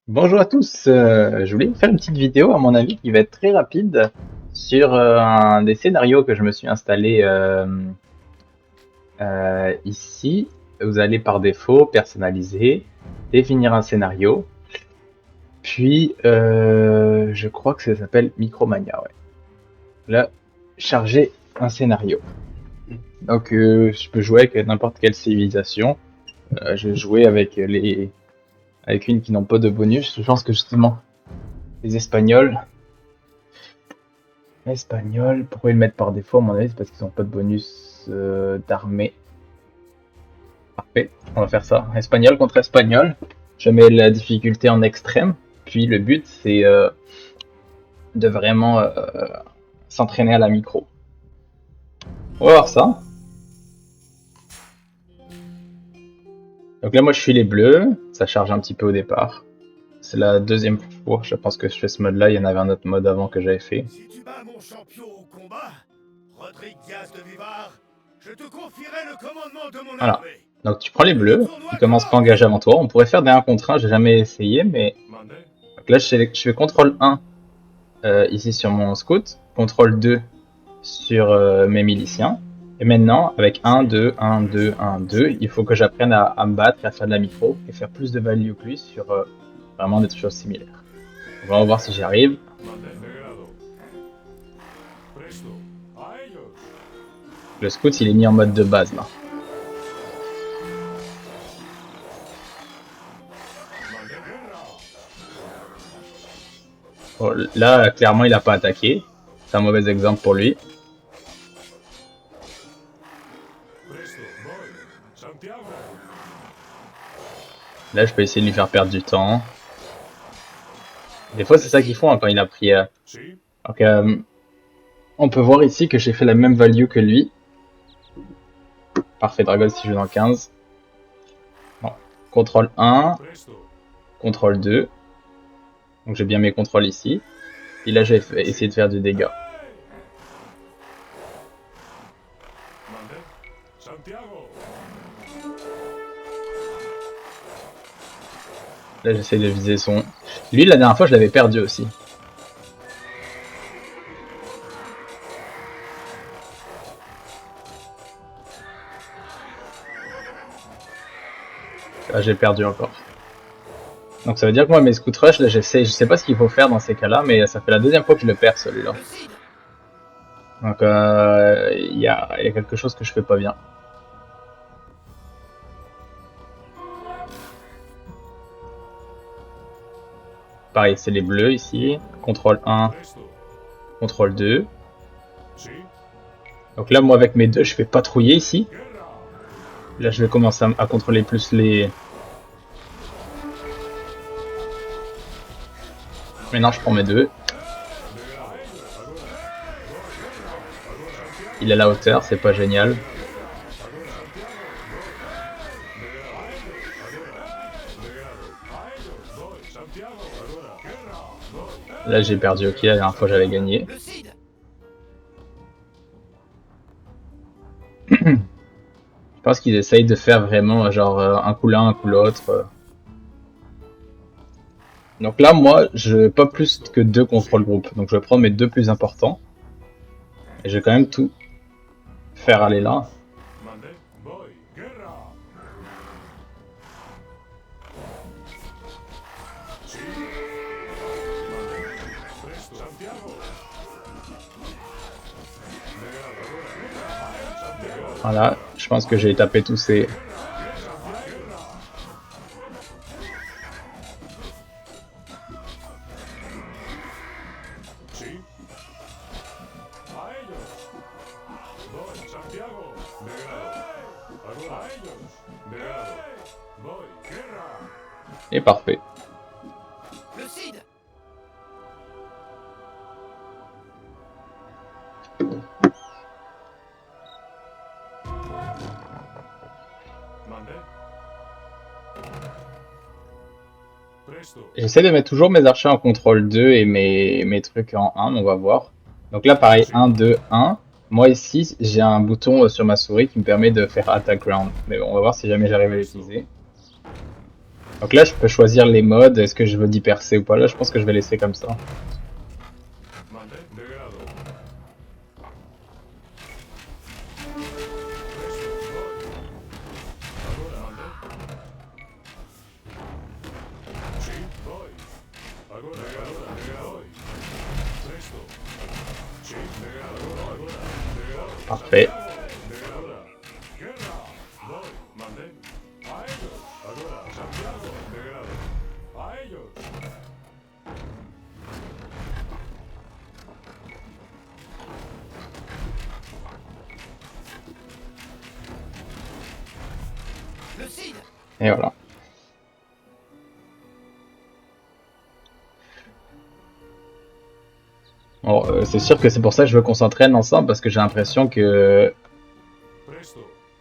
Bonjour à tous, je voulais vous faire une petite vidéo à mon avis qui va être très rapide sur un des scénarios que je me suis installé ici. Vous allez par défaut personnaliser, définir un scénario, puis je crois que ça s'appelle Micromania. Ouais. Là, charger un scénario. Donc je peux jouer avec n'importe quelle civilisation. Je vais jouer avec une qui n'ont pas de bonus. Je pense que justement les Espagnols. Espagnol, pourquoi ils le mettent par défaut? À mon avis, c'est parce qu'ils n'ont pas de bonus d'armée. Parfait, on va faire ça. Espagnol contre espagnol. Je mets la difficulté en extrême. Puis le but, c'est de vraiment s'entraîner à la micro. On va voir ça. Donc là, moi, je suis les bleus. Ça charge un petit peu au départ. C'est la deuxième fois, je pense que je fais ce mode-là. Il y en avait un autre mode avant que j'avais fait. Si tu bats mon champion au combat, Rodrigue Diaz de Vivar, je te confierai le commandement de mon Voilà. armée. Donc tu prends les bleus, ils commencent pas engagés avant toi. On pourrait faire des 1 contre 1, j'ai jamais essayé, mais... Donc là, je fais contrôle 1 ici sur mon scout, contrôle 2 sur mes miliciens. Et maintenant, avec 1, 2, 1, 2, 1, 2, il faut que j'apprenne à me battre et à faire de la micro et faire plus de value que lui sur vraiment des choses similaires. Donc, on va voir si j'y arrive. Le scout, il est mis en mode de base là. Bon, là, clairement, il n'a pas attaqué. C'est un mauvais exemple pour lui. Là, je peux essayer de lui faire perdre du temps. Des fois, c'est ça qu'ils font hein, quand il a pris... Donc, on peut voir ici que j'ai fait la même value que lui. Parfait, Dragon si je joue dans 15. Bon. Contrôle 1. Contrôle 2. Donc j'ai bien mes contrôles ici. Et là, j'ai essayé de faire du dégât. Là, j'essaie de viser son... Lui, la dernière fois, je l'avais perdu aussi. Là, j'ai perdu encore. Donc ça veut dire que moi, mes scout rush, là, je sais pas ce qu'il faut faire dans ces cas-là, mais ça fait la deuxième fois que je le perds, celui-là. Donc il y a quelque chose que je fais pas bien. Pareil, c'est les bleus ici. Contrôle 1, contrôle 2. Donc là, moi, avec mes deux, je fais patrouiller ici. Là, je vais commencer à contrôler plus les... Maintenant, je prends mes deux. Il est à la hauteur, c'est pas génial. Là, j'ai perdu. Ok, la dernière fois, j'avais gagné. Je pense qu'ils essayent de faire vraiment genre un coup l'un, un coup l'autre. Donc là, moi, je pas plus que 2 contrôle groupe. Donc je vais prendre mes deux plus importants. Et je vais quand même tout faire aller là. Voilà, je pense que j'ai tapé tous ces... Et parfait. J'essaie de mettre toujours mes archers en contrôle 2 et mes trucs en 1, on va voir. Donc là, pareil, 1, 2, 1. Moi ici, j'ai un bouton sur ma souris qui me permet de faire attack ground. Mais bon, on va voir si jamais j'arrive à l'utiliser. Donc là, je peux choisir les modes. Est-ce que je veux disperser ou pas? Là, je pense que je vais laisser comme ça. Parfait. Le Cid. Et voilà. Bon, c'est sûr que c'est pour ça que je veux qu'on s'entraîne ensemble parce que j'ai l'impression que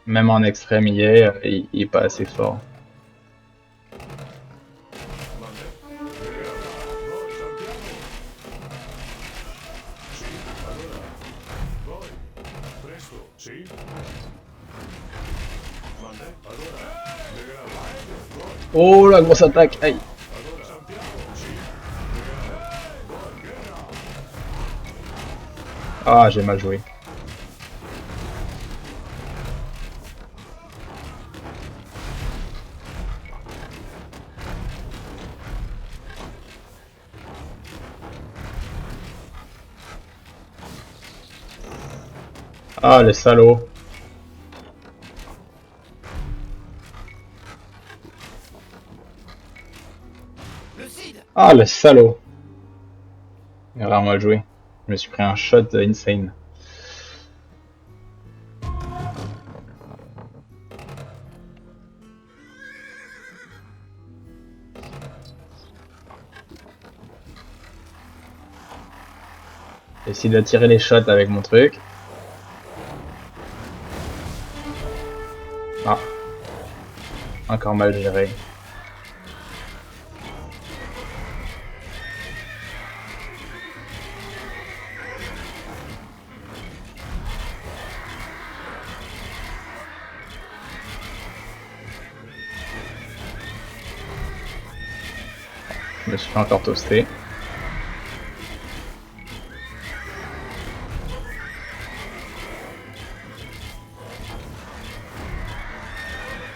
même en extrême il est pas assez fort. Oh la grosse attaque, aïe. Ah, j'ai mal joué. Ah, le salaud. Le Cid. Ah, le salaud. Il a vraiment mal joué. Je me suis pris un shot insane. Essayer d'attirer les shots avec mon truc. Ah. Encore mal géré. Je me suis fait encore toaster.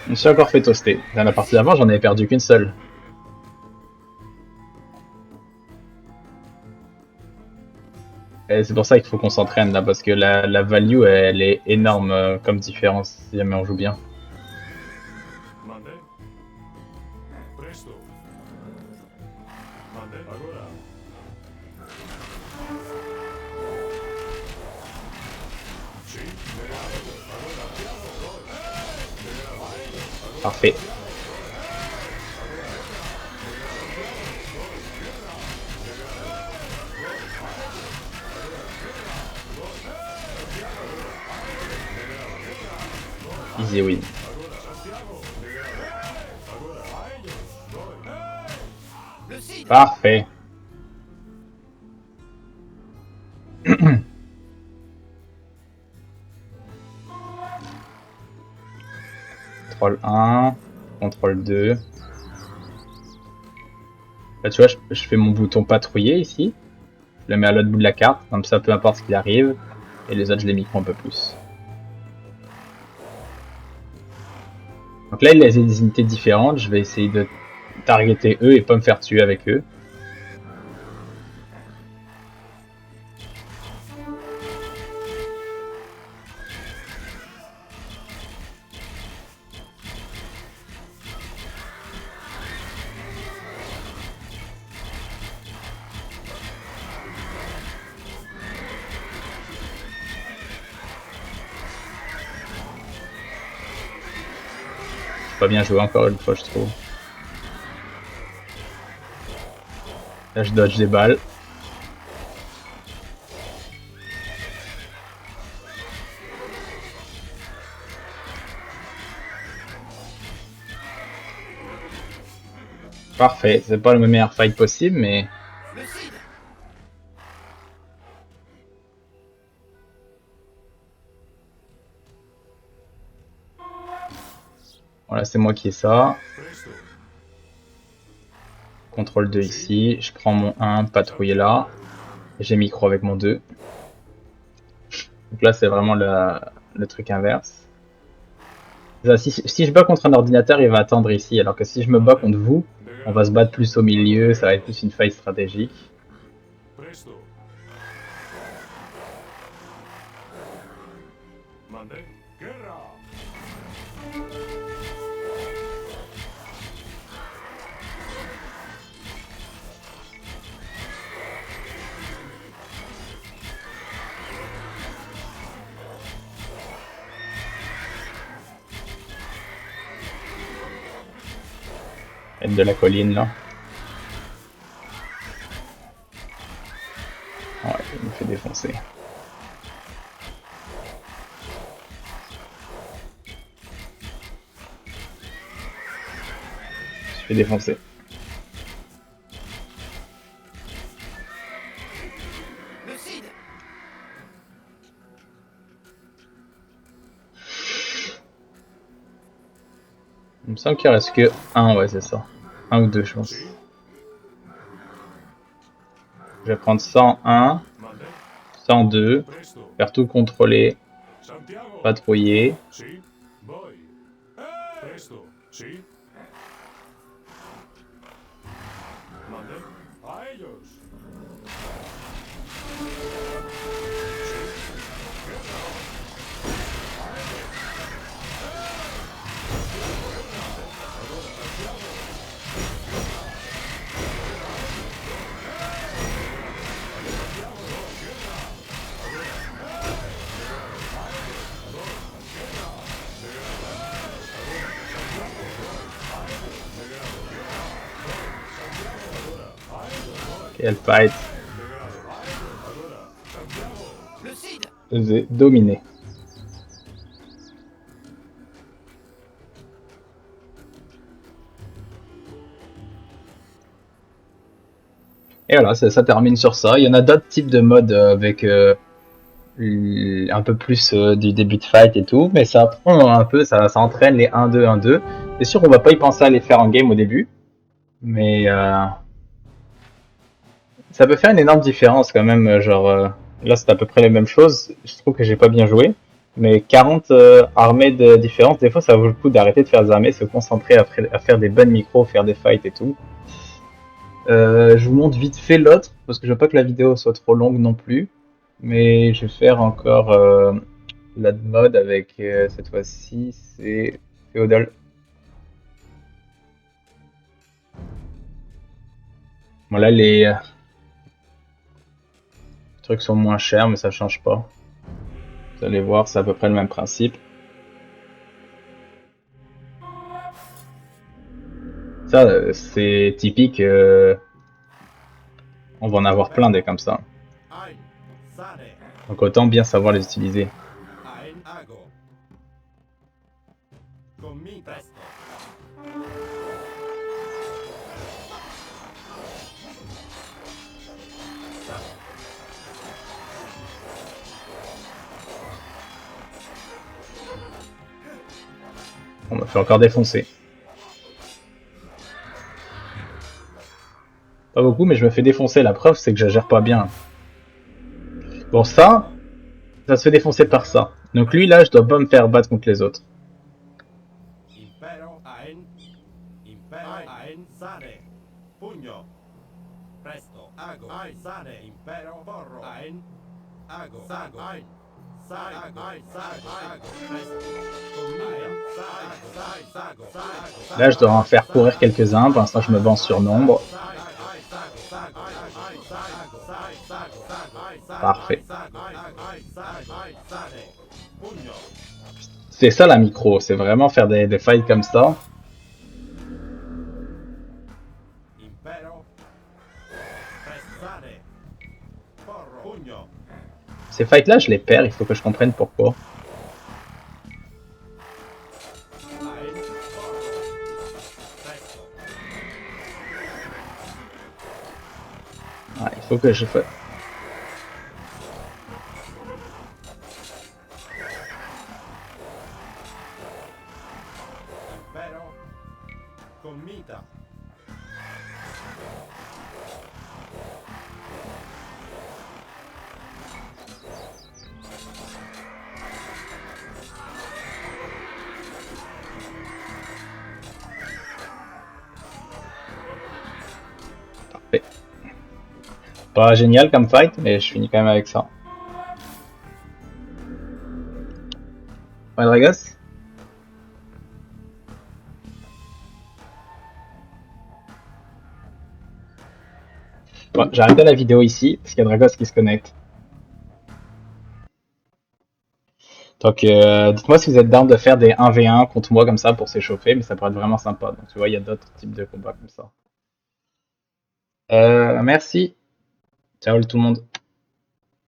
Je me suis encore fait toaster. Dans la partie d'avant, j'en avais perdu qu'une seule. Et c'est pour ça qu'il faut qu'on s'entraîne là, parce que la value, elle est énorme comme différence si jamais on joue bien. Parfait. Easy win. Le Cid. Parfait. Contrôle 1, contrôle 2. Là, tu vois, je fais mon bouton patrouiller ici. Je le mets à l'autre bout de la carte, comme ça, peu importe ce qui arrive. Et les autres, je les micro un peu plus. Donc là, il a des unités différentes. Je vais essayer de targeter eux et pas me faire tuer avec eux. Pas bien joué encore une fois, je trouve. Là, je dodge des balles. Parfait, c'est pas le meilleur fight possible, mais Le Cid. voilà, c'est moi qui ai ça. contrôle 2 ici. Je prends mon 1, patrouiller là. J'ai micro avec mon 2. Donc là, c'est vraiment le truc inverse. Ça, si je bats contre un ordinateur, il va attendre ici. Alors que si je me bats contre vous, on va se battre plus au milieu. Ça va être plus une faille stratégique. Aide de la colline là. Ouais, il me fait défoncer. Je fais défoncer. Le Cid. Il me semble qu'il reste que 1, ouais, c'est ça. 1 ou 2, je pense. Je vais prendre 101, 102, faire tout contrôler, patrouiller. Quelle fight. Le Cid. J'ai dominé. Et voilà, ça termine sur ça. Il y en a d'autres types de modes avec un peu plus du début de fight et tout, mais ça prend un peu, ça entraîne les 1-2, 1-2. C'est sûr qu'on va pas y penser à les faire en game au début, mais ça peut faire une énorme différence quand même. Genre, là c'est à peu près les mêmes choses. Je trouve que j'ai pas bien joué, mais 40 armées de différence, des fois ça vaut le coup d'arrêter de faire des armées, se concentrer à faire des bonnes micros, faire des fights et tout. Je vous montre vite fait l'autre, parce que je veux pas que la vidéo soit trop longue non plus. Mais je vais faire encore la mode avec, cette fois-ci, c'est Féodal. Bon là, les trucs sont moins chers, mais ça change pas. Vous allez voir, c'est à peu près le même principe. Ça, c'est typique. On va en avoir plein des comme ça. Ein. Sane. Donc autant bien savoir les utiliser. Ein ago. Commi presto. On m'a fait encore défoncer. Pas beaucoup, mais je me fais défoncer. La preuve, c'est que je gère pas bien. Bon, ça se fait défoncer par ça. Donc lui, là, je dois pas me faire battre contre les autres. Impero ein. Impero ein. Sane. Pugno. Presto. Ago. Ein. Sane. Impero. Porro. Ein. Ago. Sago. Ein. Sago. Ein. Sago. Ago. Presto. Commia. Sago. Sago. Là, je dois en faire courir quelques-uns. Pour l'instant, je me bats en surnombre. Parfait. C'est ça la micro, c'est vraiment faire des fights comme ça. Ces fights là, je les perds, il faut que je comprenne pourquoi. Ah, il faut que je fasse. Pas génial comme fight, mais je finis quand même avec ça. Ouais, Dragos? Bon, j'ai arrêté la vidéo ici, parce qu'il y a Dragos qui se connecte. Donc, dites-moi si vous êtes down de faire des 1v1 contre moi comme ça pour s'échauffer, mais ça pourrait être vraiment sympa. Donc, tu vois, il y a d'autres types de combats comme ça. Merci. Ciao tout le monde.